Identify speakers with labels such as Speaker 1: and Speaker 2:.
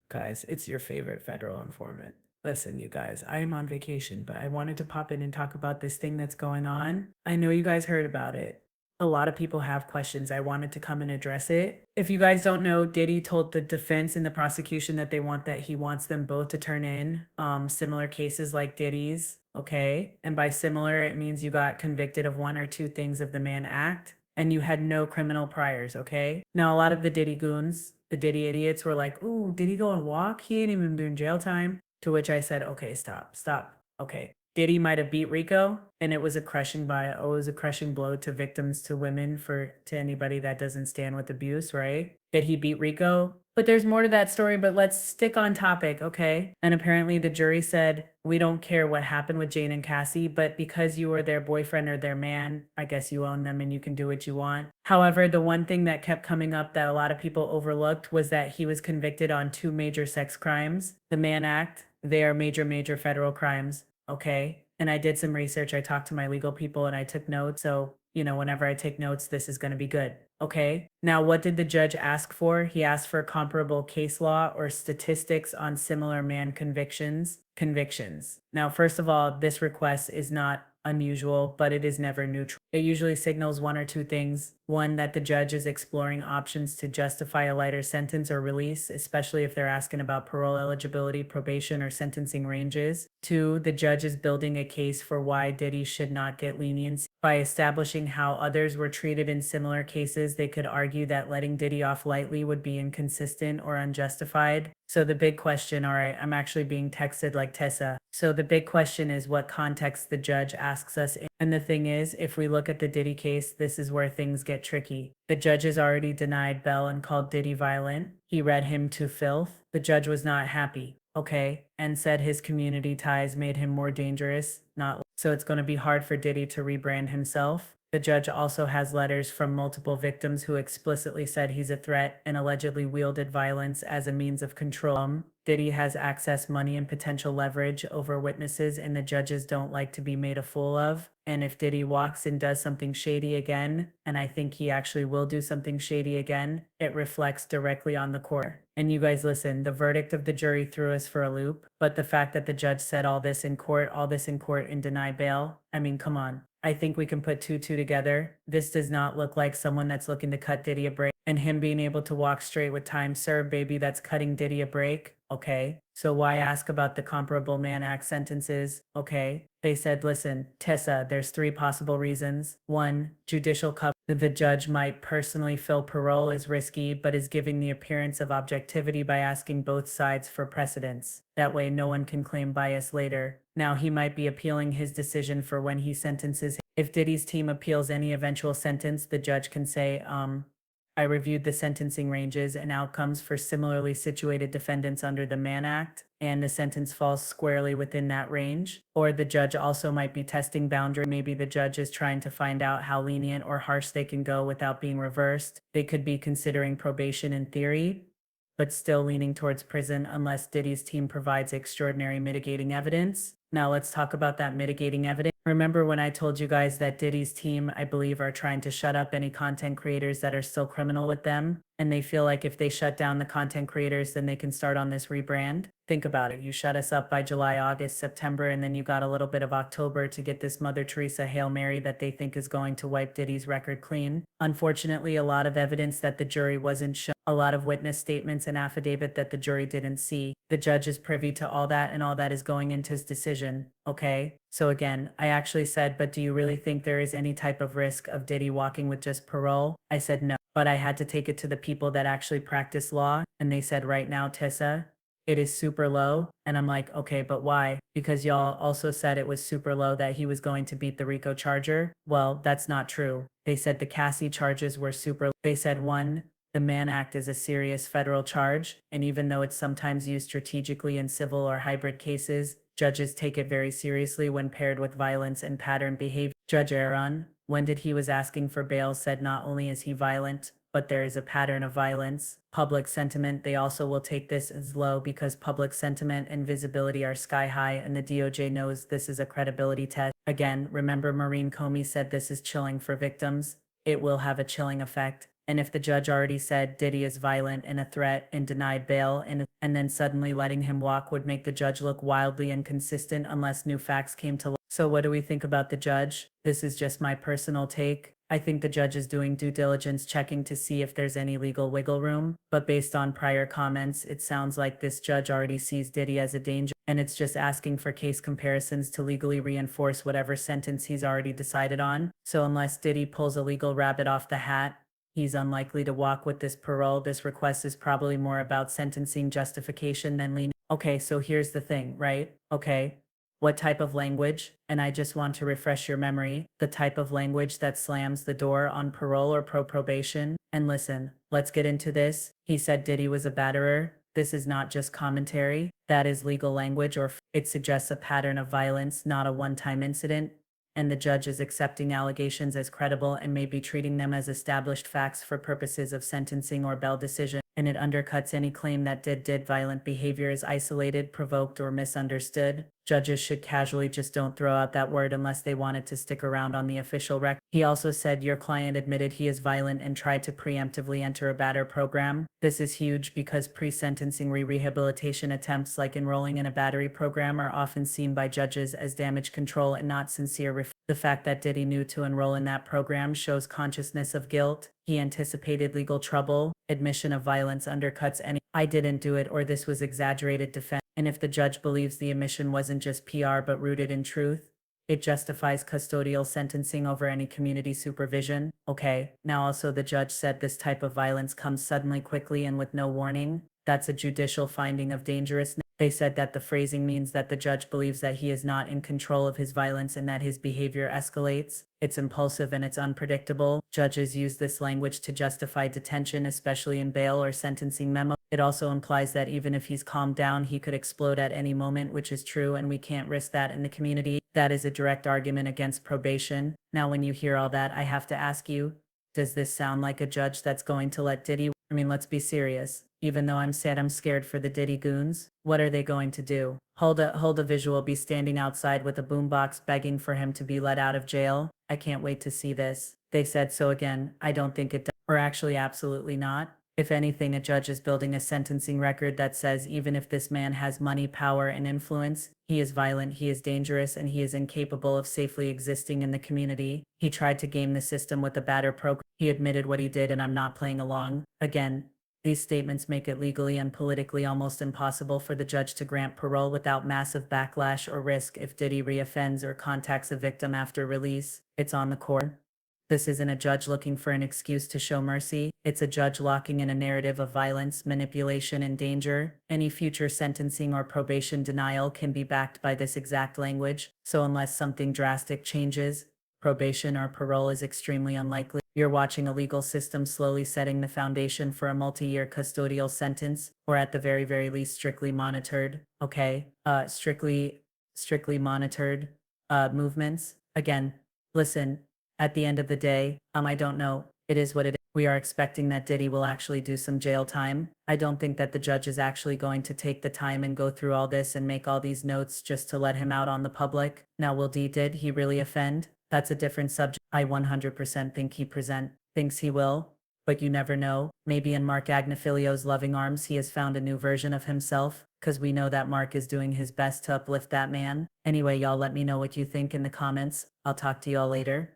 Speaker 1: Guys, it's your favorite federal informant. Listen, you guys, I am on vacation, but I wanted to pop in and talk about this thing that's going on. I know you guys heard about it. A lot of people have questions. I wanted to come and address it. If you guys don't know, Diddy told the defense and the prosecution that he wants them both to turn in similar cases like Diddy's. Okay. And by similar, it means you got convicted of one or two things of the Mann Act and you had no criminal priors, okay? Now, a lot of the Diddy goons, the Diddy idiots were like, ooh, did he go and walk? He ain't even doing jail time. To which I said, okay, stop. Okay. Diddy might have beat Rico, and it was a crushing blow to victims, to women, to anybody that doesn't stand with abuse, right? Did he beat Rico? But there's more to that story, but let's stick on topic, okay? And apparently the jury said, we don't care what happened with Jane and Cassie, but because you were their boyfriend or their man, I guess you own them and you can do what you want. However, the one thing that kept coming up that a lot of people overlooked was that he was convicted on two major sex crimes. The Mann Act, they are major federal crimes, okay? And I did some research. I talked to my legal people and I took notes. So, whenever I take notes, this is going to be good. Okay. Now, what did the judge ask for? He asked for comparable case law or statistics on similar man convictions. Now, first of all, this request is not unusual, but it is never neutral. It usually signals one or two things. One, that the judge is exploring options to justify a lighter sentence or release, especially if they're asking about parole eligibility, probation, or sentencing ranges. Two, the judge is building a case for why Diddy should not get leniency. By establishing how others were treated in similar cases, they could argue that letting Diddy off lightly would be inconsistent or unjustified. So the big question, all right, I'm actually being texted like Tessa. So the big question is what context the judge asks us in. And the thing is, if we look at the Diddy case, this is where things get tricky. The judge has already denied bail and called Diddy violent. He read him to filth. The judge was not happy, okay, and said his community ties made him more dangerous, not so it's going to be hard for Diddy to rebrand himself. The judge also has letters from multiple victims who explicitly said he's a threat and allegedly wielded violence as a means of control. Diddy has access, money, and potential leverage over witnesses, and the judges don't like to be made a fool of. And if Diddy walks and does something shady again, and I think he actually will do something shady again, it reflects directly on the court. And you guys listen, the verdict of the jury threw us for a loop, but the fact that the judge said all this in court and deny bail, I mean, come on. I think we can put two together. This does not look like someone that's looking to cut Diddy a break. And him being able to walk straight with time served, baby, that's cutting Diddy a break. Okay. So why ask about the comparable Mann Act sentences? Okay. They said, listen, Tessa, there's three possible reasons. One, judicial cover. The judge might personally feel parole is risky, but is giving the appearance of objectivity by asking both sides for precedence. That way, no one can claim bias later. Now, he might be appealing his decision for when he sentences. If Diddy's team appeals any eventual sentence, the judge can say, I reviewed the sentencing ranges and outcomes for similarly situated defendants under the Mann Act, and the sentence falls squarely within that range. Or the judge also might be testing boundary. Maybe the judge is trying to find out how lenient or harsh they can go without being reversed. They could be considering probation in theory, but still leaning towards prison unless Diddy's team provides extraordinary mitigating evidence. Now let's talk about that mitigating evidence. Remember when I told you guys that Diddy's team, I believe, are trying to shut up any content creators that are still criminal with them? And they feel like if they shut down the content creators, then they can start on this rebrand. Think about it. You shut us up by July, August, September, and then you got a little bit of October to get this Mother Teresa Hail Mary that they think is going to wipe Diddy's record clean. Unfortunately, a lot of evidence that the jury wasn't shown, a lot of witness statements and affidavit that the jury didn't see. The judge is privy to all that, and all that is going into his decision, okay? So again, I actually said, but do you really think there is any type of risk of Diddy walking with just parole? I said no, but I had to take it to the people that actually practice law, and they said right now, Tessa, it is super low. And I'm like, okay, but why? Because y'all also said it was super low that he was going to beat the Rico charger. Well, that's not true. They said the Cassie charges were super low. They said one, the Mann Act is a serious federal charge, and even though it's sometimes used strategically in civil or hybrid cases, judges take it very seriously when paired with violence and pattern behavior. Judge Aaron, when did he was asking for bail, said not only is he violent, but there is a pattern of violence. Public sentiment, they also will take this as low because public sentiment and visibility are sky high, and the DOJ knows this is a credibility test. Again, remember Maureen Comey said this is chilling for victims. It will have a chilling effect. And if the judge already said Diddy is violent and a threat and denied bail and then suddenly letting him walk would make the judge look wildly inconsistent unless new facts came to light. So what do we think about the judge? This is just my personal take. I think the judge is doing due diligence checking to see if there's any legal wiggle room, but based on prior comments, it sounds like this judge already sees Diddy as a danger, and it's just asking for case comparisons to legally reinforce whatever sentence he's already decided on. So unless Diddy pulls a legal rabbit off the hat, he's unlikely to walk with this parole. This request is probably more about sentencing justification than lenient. Okay, so here's the thing, right? Okay. What type of language? And I just want to refresh your memory, the type of language that slams the door on parole or probation. And listen, let's get into this. He said Diddy was a batterer. This is not just commentary. That is legal language, or it suggests a pattern of violence, not a one-time incident. And the judge is accepting allegations as credible and may be treating them as established facts for purposes of sentencing or bail decision. And it undercuts any claim that did violent behavior is isolated, provoked, or misunderstood. Judges should casually just don't throw out that word unless they want it to stick around on the official record. He also said your client admitted he is violent and tried to preemptively enter a batter program. This is huge because pre-sentencing rehabilitation attempts like enrolling in a battery program are often seen by judges as damage control and not sincere. The fact that Diddy knew to enroll in that program shows consciousness of guilt. He anticipated legal trouble. Admission of violence undercuts any "I didn't do it" or "this was exaggerated" defense. And if the judge believes the admission wasn't just PR but rooted in truth, it justifies custodial sentencing over any community supervision. Okay, now also the judge said this type of violence comes suddenly, quickly, and with no warning. That's a judicial finding of dangerousness. They said that the phrasing means that the judge believes that he is not in control of his violence and that his behavior escalates. It's impulsive and it's unpredictable. Judges use this language to justify detention, especially in bail or sentencing memo. It also implies that even if he's calmed down, he could explode at any moment, which is true, and we can't risk that in the community. That is a direct argument against probation. Now, when you hear all that, I have to ask you, does this sound like a judge that's going to let Diddy? I mean, let's be serious. Even though I'm scared for the Diddy goons, what are they going to do? Hold a visual, be standing outside with a boombox begging for him to be let out of jail. I can't wait to see this. They said so again. I don't think it does. Or actually, absolutely not. If anything, a judge is building a sentencing record that says even if this man has money, power, and influence, he is violent, he is dangerous, and he is incapable of safely existing in the community. He tried to game the system with a batter program. He admitted what he did, and I'm not playing along. Again, these statements make it legally and politically almost impossible for the judge to grant parole without massive backlash or risk if Diddy reoffends or contacts a victim after release. It's on the court. This isn't a judge looking for an excuse to show mercy. It's a judge locking in a narrative of violence, manipulation, and danger. Any future sentencing or probation denial can be backed by this exact language. So unless something drastic changes, probation or parole is extremely unlikely. You're watching a legal system slowly setting the foundation for a multi-year custodial sentence, or at the very least strictly monitored. Okay, strictly monitored movements. Again, listen, at the end of the day, I don't know. It is what it is. We are expecting that Diddy will actually do some jail time. I don't think that the judge is actually going to take the time and go through all this and make all these notes just to let him out on the public. Now, did he really offend? That's a different subject. I 100% think thinks he will, but you never know. Maybe in Mark Agnifilio's loving arms he has found a new version of himself, because we know that Mark is doing his best to uplift that man. Anyway, y'all, let me know what you think in the comments. I'll talk to y'all later.